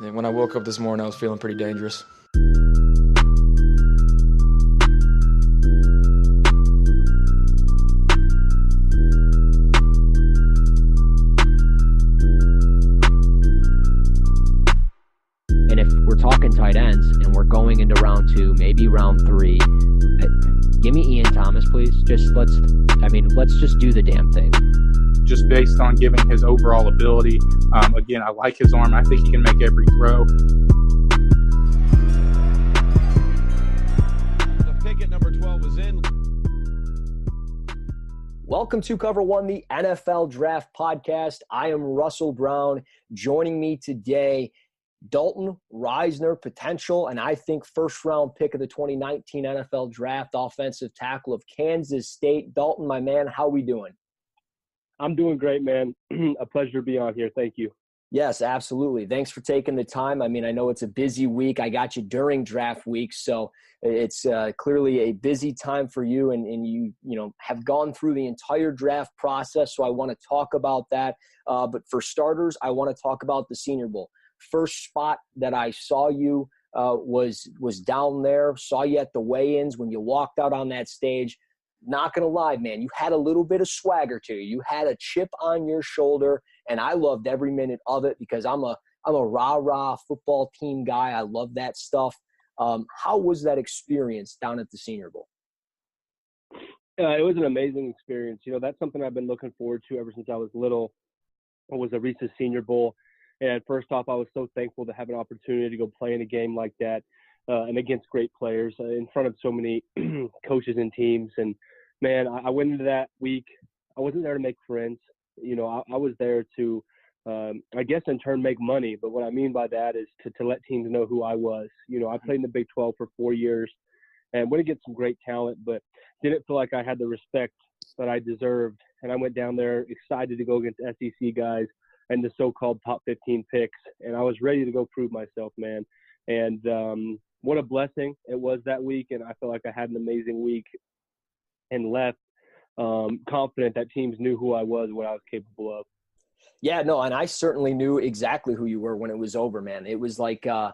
And when I woke up this morning, I was feeling pretty dangerous. And if we're talking tight ends and we're going into round 2, maybe round 3, give me Ian Thomas, please. Let's just do the damn thing. Just based on giving his overall ability. Again, I like his arm. I think he can make every throw. The pick at number 12 is in. Welcome to Cover One, the NFL Draft Podcast. I am Russell Brown. Joining me today, Dalton Risner, potential and I think first-round pick of the 2019 NFL Draft, offensive tackle of Kansas State. Dalton, my man, how we doing? I'm doing great, man. A pleasure to be on here. Thank you. Yes, absolutely. Thanks for taking the time. I know it's a busy week. I got you during draft week, so it's clearly a busy time for you, and you have gone through the entire draft process, so I want to talk about that. But for starters, I want to talk about the Senior Bowl. First spot that I saw you was down there, saw you at the weigh-ins when you walked out on that stage. Not going to lie, man, you had a little bit of swagger to you. You had a chip on your shoulder, and I loved every minute of it because I'm a rah-rah football team guy. I love that stuff. How was that experience down at the Senior Bowl? It was an amazing experience. That's something I've been looking forward to ever since I was little. It was a Reese's Senior Bowl. And first off, I was so thankful to have an opportunity to go play in a game like that and against great players in front of so many coaches and teams. And, man, I went into that week. I wasn't there to make friends. I was there to, I guess, in turn, make money. But what I mean by that is to let teams know who I was. I played in the Big 12 for 4 years and went to get some great talent, but didn't feel like I had the respect that I deserved. And I went down there excited to go against SEC guys and the so-called top 15 picks. And I was ready to go prove myself, man. And what a blessing it was that week. And I feel like I had an amazing week and left confident that teams knew who I was, what I was capable of. Yeah, no, and I certainly knew exactly who you were when it was over, man. It was like I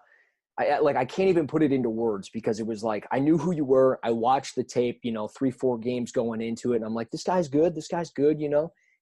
can't even put it into words because it was like I knew who you were. I watched the tape, 3-4 games going into it, and I'm like, this guy's good,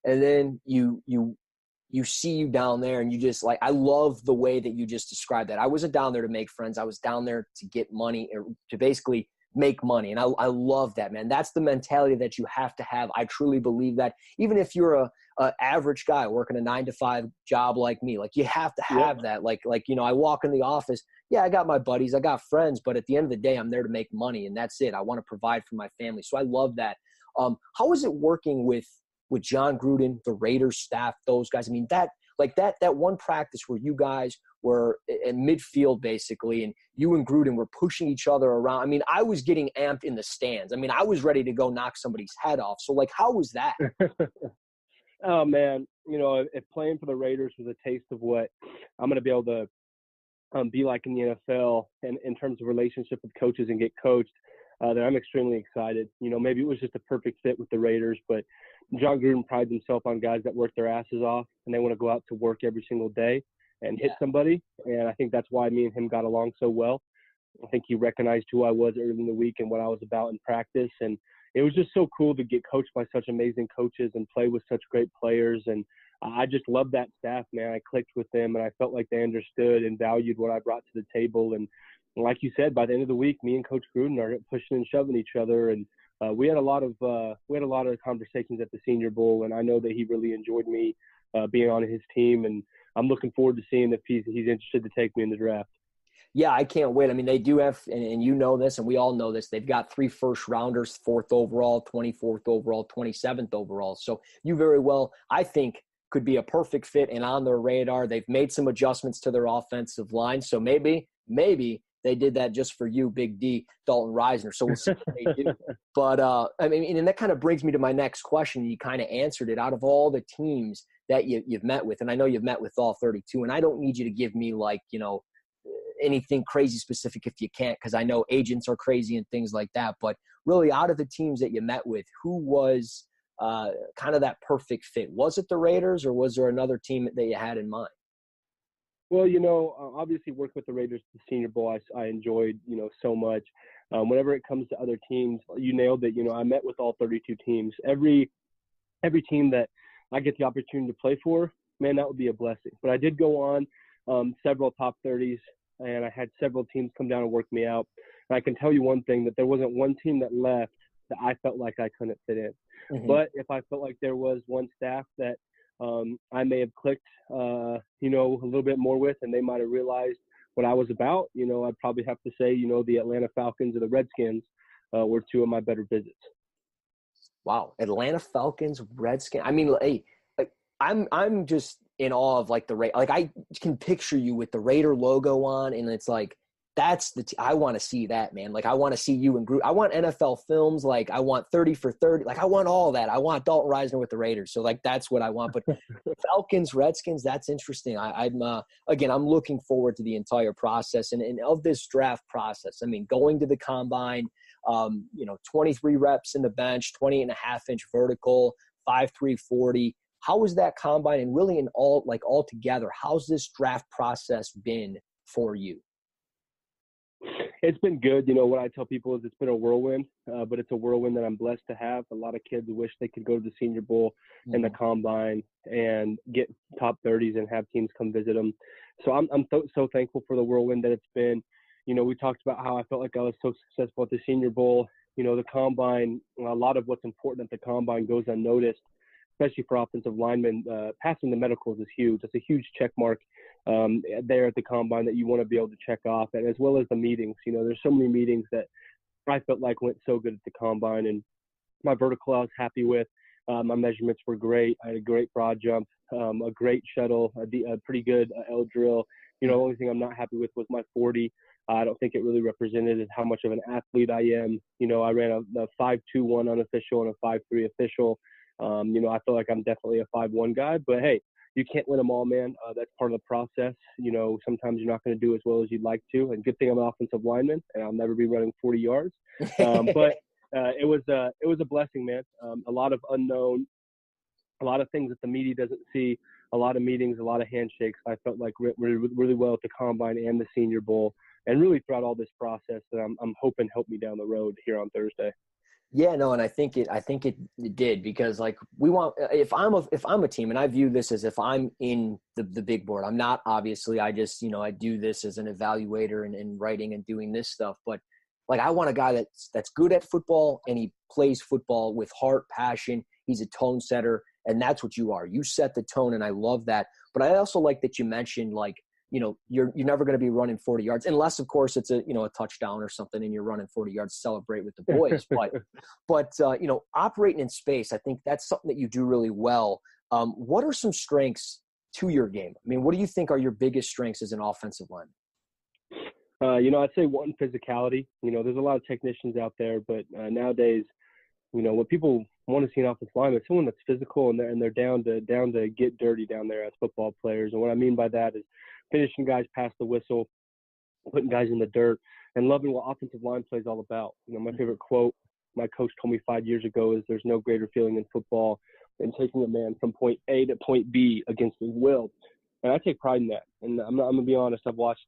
And then you see you down there and you just I love the way that you just described that. I wasn't down there to make friends. I was down there to get money, or to basically make money. And I love that, man. That's the mentality that you have to have. I truly believe that even if you're a average guy working a 9-to-5 job like me, you have to have that. I walk in the office. Yeah, I got my buddies, I got friends, but at the end of the day, I'm there to make money and that's it. I want to provide for my family. So I love that. How is it working with John Gruden, the Raiders staff, those guys? That one practice where you guys were in midfield basically, and you and Gruden were pushing each other around. I was getting amped in the stands. I was ready to go knock somebody's head off. So, how was that? Oh, man. If playing for the Raiders was a taste of what I'm going to be able to be like in the NFL and in terms of relationship with coaches and get coached, then I'm extremely excited. Maybe it was just a perfect fit with the Raiders, but John Gruden prides himself on guys that work their asses off and they want to go out to work every single day and hit somebody. And I think that's why me and him got along so well. I think he recognized who I was early in the week and what I was about in practice. And it was just so cool to get coached by such amazing coaches and play with such great players. And I just loved that staff, man. I clicked with them and I felt like they understood and valued what I brought to the table. And like you said, by the end of the week, me and Coach Gruden are pushing and shoving each other. And we had a lot of conversations at the Senior Bowl, and I know that he really enjoyed me being on his team. And I'm looking forward to seeing if he's interested to take me in the draft. Yeah, I can't wait. They do have, and you know this, and we all know this, they've got 3 first-rounders, 4th overall, 24th overall, 27th overall. So you very well, I think, could be a perfect fit and on their radar. They've made some adjustments to their offensive line. So maybe they did that just for you, Big D, Dalton Risner. So we'll see what they do. But, and that kind of brings me to my next question. You kind of answered it. Out of all the teams that you've met with, and I know you've met with all 32, and I don't need you to give me anything crazy specific if you can't, because I know agents are crazy and things like that. But really, out of the teams that you met with, who was kind of that perfect fit? Was it the Raiders, or was there another team that you had in mind? Well, obviously working with the Raiders at the Senior Bowl, I enjoyed, so much. Whenever it comes to other teams, you nailed it. I met with all 32 teams. Every team that I get the opportunity to play for, man, that would be a blessing. But I did go on several top 30s, and I had several teams come down and work me out. And I can tell you one thing, that there wasn't one team that left that I felt like I couldn't fit in. Mm-hmm. But if I felt like there was one staff that I may have clicked, a little bit more with, and they might have realized what I was about, I'd probably have to say, the Atlanta Falcons or the Redskins were two of my better visits. Wow. Atlanta Falcons, Redskins. I mean, hey, I'm just in awe of I can picture you with the Raider logo on, and it's like, that's I want to see that, man. Like, I want to see you and Gruden. I want NFL films. Like, I want 30 for 30. Like, I want all that. I want Dalton Risner with the Raiders. So, like, that's what I want. But Falcons, Redskins, that's interesting. I'm looking forward to the entire process and of this draft process. I mean, going to the combine, 23 reps in the bench, 20.5-inch vertical, 5'3", 40. How was that combine? And really all together, how's this draft process been for you? It's been good. What I tell people is it's been a whirlwind, but it's a whirlwind that I'm blessed to have. A lot of kids wish they could go to the Senior Bowl and the combine and get top 30s and have teams come visit them. So I'm so thankful for the whirlwind that it's been. We talked about how I felt like I was so successful at the Senior Bowl. The combine, a lot of what's important at the combine goes unnoticed, especially for offensive linemen. Passing the medicals is huge. It's a huge check mark there at the combine that you want to be able to check off, and as well as the meetings. There's so many meetings that I felt like went so good at the combine, and my vertical I was happy with. My measurements were great. I had a great broad jump, a great shuttle, a pretty good L drill. The only thing I'm not happy with was my 40. I don't think it really represented how much of an athlete I am. I ran a 5.21 unofficial and a 5.3 official. I feel like I'm definitely a 5'1" guy, but hey, you can't win them all, man. That's part of the process. Sometimes you're not going to do as well as you'd like to. And good thing I'm an offensive lineman, and I'll never be running 40 yards. But it was a blessing, man. A lot of unknown, a lot of things that the media doesn't see, a lot of meetings, a lot of handshakes. I felt like really well at the combine and the Senior Bowl, and really throughout all this process that I'm hoping helped me down the road here on Thursday. Yeah, no, and I think it did, because like we want, if I'm a team, and I view this as if I'm in the big board. I'm not, obviously. I just I do this as an evaluator and writing and doing this stuff. But like, I want a guy that's good at football, and he plays football with heart, passion. He's a tone setter, and that's what you are. You set the tone, and I love that. But I also like that you mentioned, like, you're never going to be running 40 yards unless, of course, it's a touchdown or something and you're running 40 yards to celebrate with the boys. But operating in space, I think that's something that you do really well. What are some strengths to your game? I mean, what do you think are your biggest strengths as an offensive lineman? I'd say one, physicality. There's a lot of technicians out there, but nowadays, what people want to see an offensive lineman is someone that's physical and they're down to get dirty down there as football players. And what I mean by that is finishing guys past the whistle, putting guys in the dirt, and loving what offensive line play is all about. My favorite quote my coach told me 5 years ago is, there's no greater feeling in football than taking a man from point A to point B against his will. And I take pride in that. And I'm going to be honest, I've watched,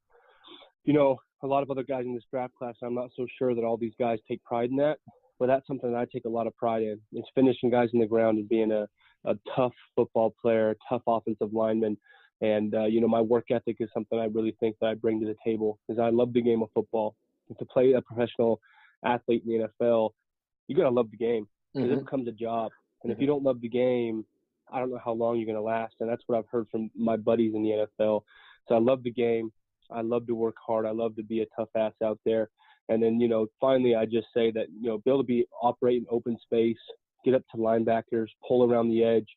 a lot of other guys in this draft class. I'm not so sure that all these guys take pride in that, but that's something that I take a lot of pride in. It's finishing guys in the ground and being a tough football player, tough offensive lineman. And, my work ethic is something I really think that I bring to the table, because I love the game of football. And to play a professional athlete in the NFL, you got to love the game, because it becomes a job. And if you don't love the game, I don't know how long you're going to last. And that's what I've heard from my buddies in the NFL. So I love the game. I love to work hard. I love to be a tough ass out there. And then, finally, I just say that, be able to operate in open space, get up to linebackers, pull around the edge,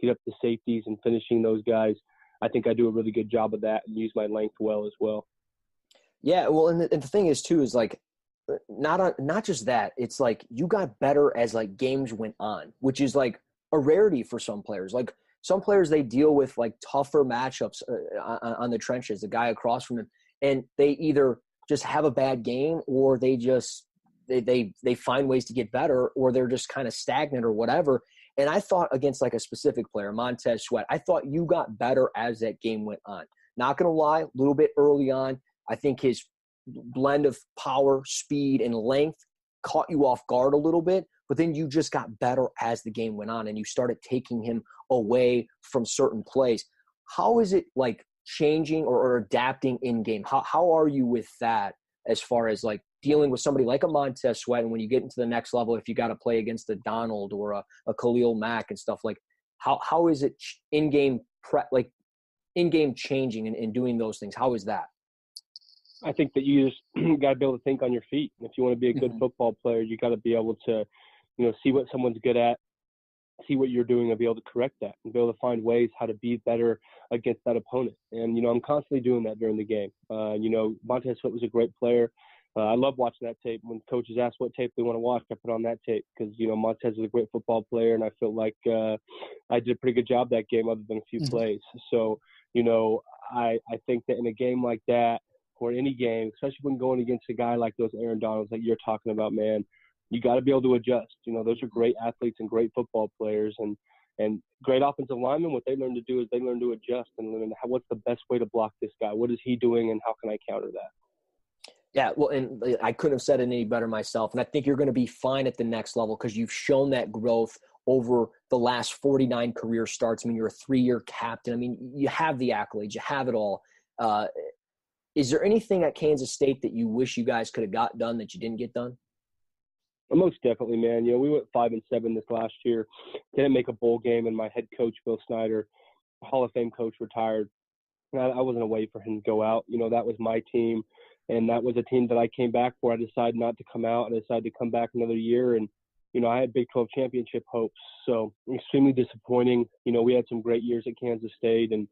get up to safeties and finishing those guys. I think I do a really good job of that and use my length well as well. Yeah, well, and the thing is too, is like, not just that, it's like you got better as like games went on, which is like a rarity for some players. Like some players, they deal with like tougher matchups on the trenches, the guy across from them, and they either just have a bad game, or they just they find ways to get better, or they're just kind of stagnant or whatever. And I thought against like a specific player, Montez Sweat, I thought you got better as that game went on. not going to lie, a little bit early on, I think his blend of power, speed, and length caught you off guard a little bit, but then you just got better as the game went on and you started taking him away from certain plays. How is it like changing or adapting in game? How are you with that as far as like dealing with somebody like a Montez Sweat, and when you get into the next level, if you got to play against a Donald or a Khalil Mack and stuff, like how is it in-game changing and doing those things? How is that? I think that you just got to be able to think on your feet. If you want to be a good football player, you got to be able to, see what someone's good at, see what you're doing, and be able to correct that, and be able to find ways how to be better against that opponent. And, I'm constantly doing that during the game. Montez Sweat was a great player. I love watching that tape. When coaches ask what tape they want to watch, I put on that tape because, Montez is a great football player, and I feel like I did a pretty good job that game other than a few plays. So, I think that in a game like that, or any game, especially when going against a guy like those Aaron Donalds that you're talking about, man, you got to be able to adjust. Those are great athletes and great football players and great offensive linemen. What they learn to do is they learn to adjust and learn what's the best way to block this guy. What is he doing and how can I counter that? Yeah, well, and I couldn't have said it any better myself. And I think you're going to be fine at the next level because you've shown that growth over the last 49 career starts. I mean, you're a 3-year captain. I mean, you have the accolades. You have it all. Is there anything at Kansas State that you wish you guys could have got done that you didn't get done? Well, most definitely, man. We went 5-7 this last year. Didn't make a bowl game, and my head coach, Bill Snyder, Hall of Fame coach, retired. And I wasn't away for him to go out. That was my team, and that was a team that I came back for. I decided not to come out, and I decided to come back another year. And, I had Big 12 championship hopes. So extremely disappointing. We had some great years at Kansas State, and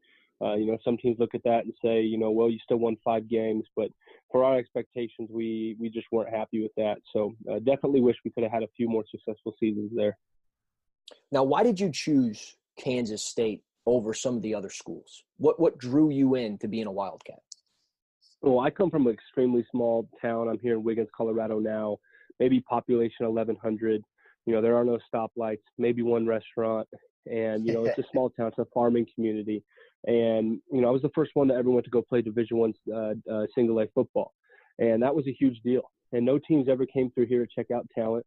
some teams look at that and say, well, you still won 5 games, but for our expectations, we just weren't happy with that. So definitely wish we could have had a few more successful seasons there. Now, why did you choose Kansas State over some of the other schools? What drew you in to being a Wildcat? Well, I come from an extremely small town. I'm here in Wiggins, Colorado now, maybe population 1,100. There are no stoplights, maybe one restaurant. And, it's a small town. It's a farming community. And, I was the first one that ever went to go play Division I single A football. And that was a huge deal. And no teams ever came through here to check out talent.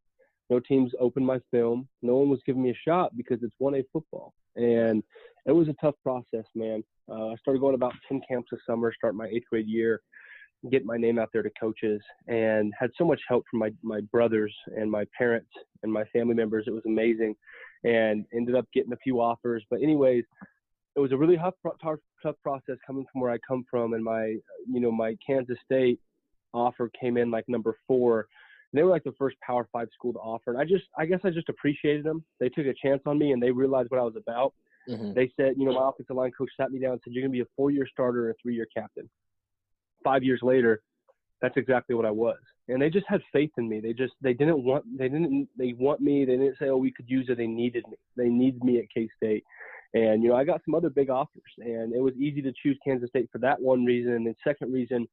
No teams opened my film. No one was giving me a shot because it's 1A football. And it was a tough process, man. I started going about 10 camps a summer, start my 8th grade year, get my name out there to coaches, and had so much help from my brothers and my parents and my family members. It was amazing, and ended up getting a few offers. But anyways, it was a really tough process coming from where I come from, and my Kansas State offer came in like number 4. And they were like the first Power 5 school to offer, and I guess I just appreciated them. They took a chance on me, and they realized what I was about. Mm-hmm. They said, my offensive line coach sat me down and said, "You're going to be a 4-year starter and a 3-year captain." 5 years later, that's exactly what I was. And they just had faith in me. They want me. They didn't say, "Oh, we could use it." They needed me. They needed me at K-State. And, I got some other big offers, and it was easy to choose Kansas State for that one reason. And the second reason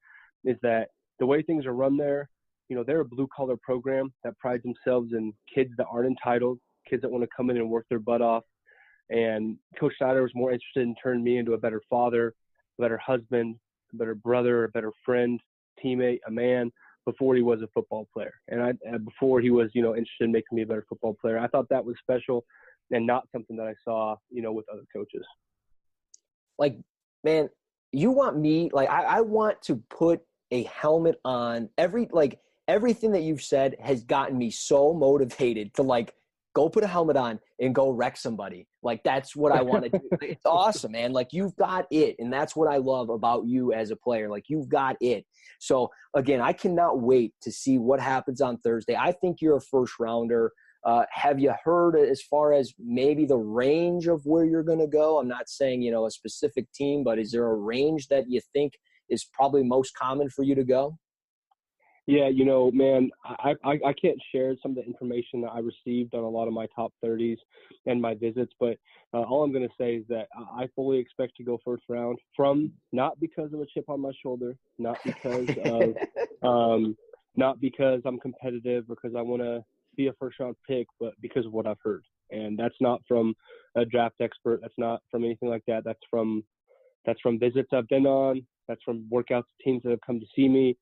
is that the way things are run there, they're a blue-collar program that prides themselves in kids that aren't entitled, kids that want to come in and work their butt off. And Coach Snyder was more interested in turning me into a better father, a better husband, a better brother, a better friend, teammate, a man, before he was a football player. And before he was, interested in making me a better football player. I thought that was special and not something that I saw, with other coaches. Like, man, you want me, like, I want to put a helmet on. Everything that you've said has gotten me so motivated to, like, go put a helmet on and go wreck somebody. Like, that's what I want to do. It's awesome, man. Like, you've got it. And that's what I love about you as a player. Like, you've got it. So, again, I cannot wait to see what happens on Thursday. I think you're a first rounder. Have you heard as far as maybe the range of where you're going to go? I'm not saying, a specific team, but is there a range that you think is probably most common for you to go? Yeah, man, I can't share some of the information that I received on a lot of my top 30s and my visits, but all I'm going to say is that I fully expect to go first round, from not because of a chip on my shoulder, not because I'm competitive or because I want to be a first round pick, but because of what I've heard. And that's not from a draft expert. That's not from anything like that. That's from That's from visits I've been on. That's from workouts, teams that have come to see me.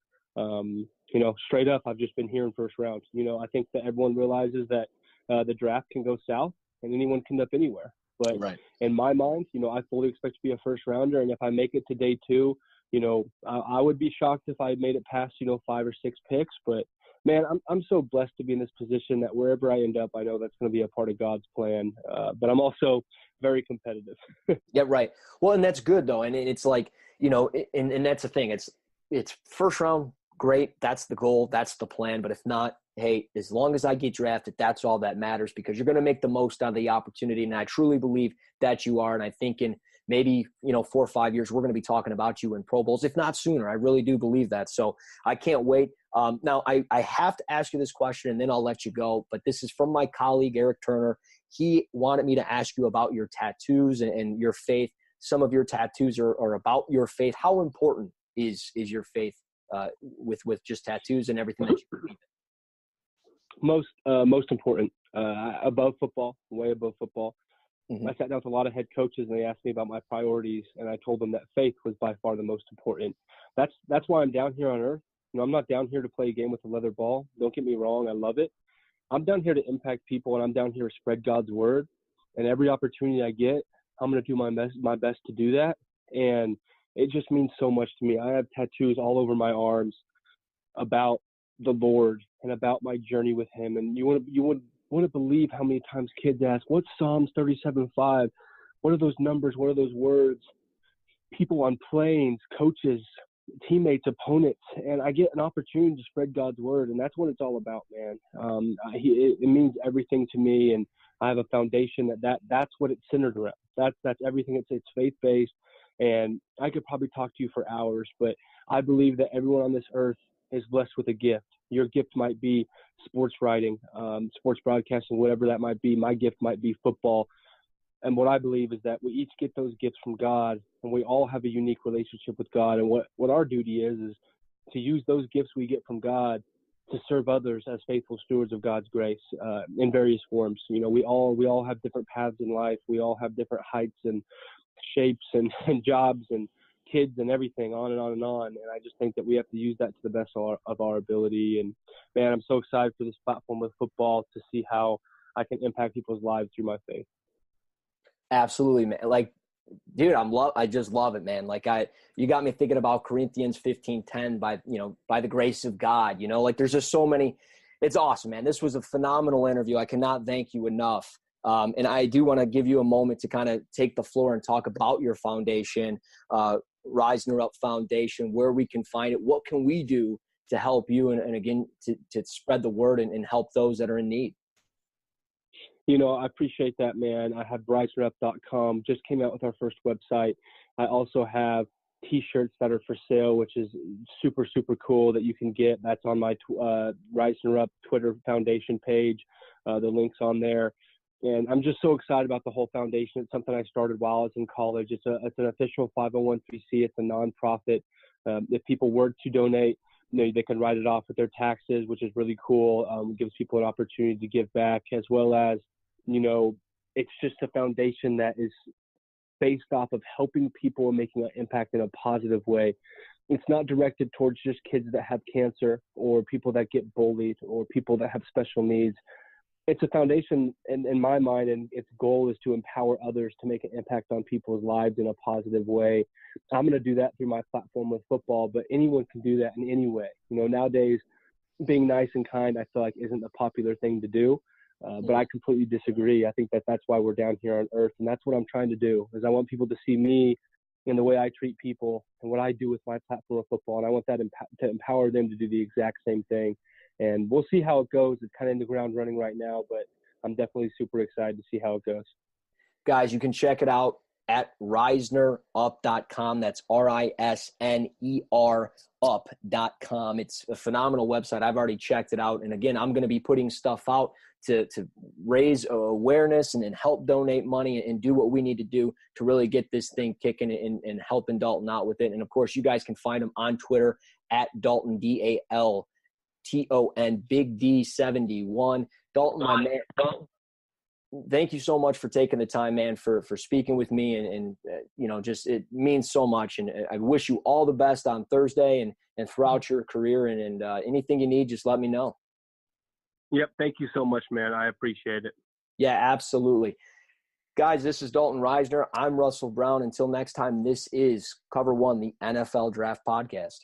Straight up, I've just been here in first round. I think that everyone realizes that the draft can go south and anyone can end up anywhere. But Right. in my mind, I fully expect to be a first rounder. And if I make it to day 2, I would be shocked if I made it past, 5 or 6 picks. But man, I'm so blessed to be in this position that wherever I end up, I know that's going to be a part of God's plan. But I'm also very competitive. Yeah, right. Well, and that's good though. And it's like, and that's the thing. It's first round, great. That's the goal. That's the plan. But if not, hey, as long as I get drafted, that's all that matters, because you're going to make the most out of the opportunity. And I truly believe that you are. And I think in maybe, 4 or 5 years, we're going to be talking about you in Pro Bowls, if not sooner. I really do believe that. So I can't wait. Now, I have to ask you this question, and then I'll let you go. But this is from my colleague, Eric Turner. He wanted me to ask you about your tattoos and your faith. Some of your tattoos are about your faith. How important is your faith with just tattoos and everything that you believe in? Most important, above football, way above football. Mm-hmm. I sat down with a lot of head coaches and they asked me about my priorities, and I told them that faith was by far the most important. That's why I'm down here on earth. I'm not down here to play a game with a leather ball. Don't get me wrong. I love it. I'm down here to impact people, and I'm down here to spread God's word. And every opportunity I get, I'm going to do my best to do that. And it just means so much to me. I have tattoos all over my arms about the Lord and about my journey with him. And you wouldn't believe how many times kids ask, what's Psalms 37:5? What are those numbers? What are those words? People on planes, coaches, teammates, opponents, and I get an opportunity to spread God's word, and that's what it's all about, man. It means everything to me, and I have a foundation that's what it's centered around. That's everything. It's faith-based, and I could probably talk to you for hours, but I believe that everyone on this earth is blessed with a gift. Your gift might be sports writing, sports broadcasting, whatever that might be. My gift might be football. And what I believe is that we each get those gifts from God, and we all have a unique relationship with God. And what our duty is to use those gifts we get from God to serve others as faithful stewards of God's grace in various forms. We all have different paths in life. We all have different heights and shapes and jobs and kids and everything, on and on and on. And I just think that we have to use that to the best of our ability. And man, I'm so excited for this platform with football to see how I can impact people's lives through my faith. Absolutely, man. Like, dude, I just love it, man. Like you got me thinking about Corinthians 15:10 by the grace of God, like there's just so many. It's awesome, man. This was a phenomenal interview. I cannot thank you enough. And I do want to give you a moment to kind of take the floor and talk about your foundation, RisnerUp Foundation, where we can find it. What can we do to help you and again, to spread the word and help those that are in need? I appreciate that, man. I have RisnerUp.com, just came out with our first website. I also have T-shirts that are for sale, which is super, super cool that you can get. That's on my RisnerUp Twitter Foundation page. The link's on there. And I'm just so excited about the whole foundation. It's something I started while I was in college. It's an official 501(c)(3). It's a nonprofit. If people were to donate, they can write it off with their taxes, which is really cool. It gives people an opportunity to give back, as well as, it's just a foundation that is based off of helping people and making an impact in a positive way. It's not directed towards just kids that have cancer or people that get bullied or people that have special needs. It's a foundation in my mind, and its goal is to empower others to make an impact on people's lives in a positive way. I'm going to do that through my platform with football, but anyone can do that in any way. Nowadays, being nice and kind, I feel like isn't a popular thing to do, but I completely disagree. I think that's why we're down here on earth, and that's what I'm trying to do, is I want people to see me in the way I treat people and what I do with my platform of football, and I want that to empower them to do the exact same thing. And we'll see how it goes. It's kind of in the ground running right now, but I'm definitely super excited to see how it goes. Guys, you can check it out at RisnerUp.com. That's RisnerUp.com. It's a phenomenal website. I've already checked it out. And again, I'm going to be putting stuff out to raise awareness and help donate money and do what we need to do to really get this thing kicking and helping Dalton out with it. And of course, you guys can find him on Twitter at Dalton, DALTON, Big D71. Dalton, my man. thank you so much for taking the time, man, for speaking with me. And just it means so much. And I wish you all the best on Thursday and throughout your career. And anything you need, just let me know. Yep. Thank you so much, man. I appreciate it. Yeah, absolutely. Guys, this is Dalton Risner. I'm Russell Brown. Until next time, this is Cover One, the NFL Draft Podcast.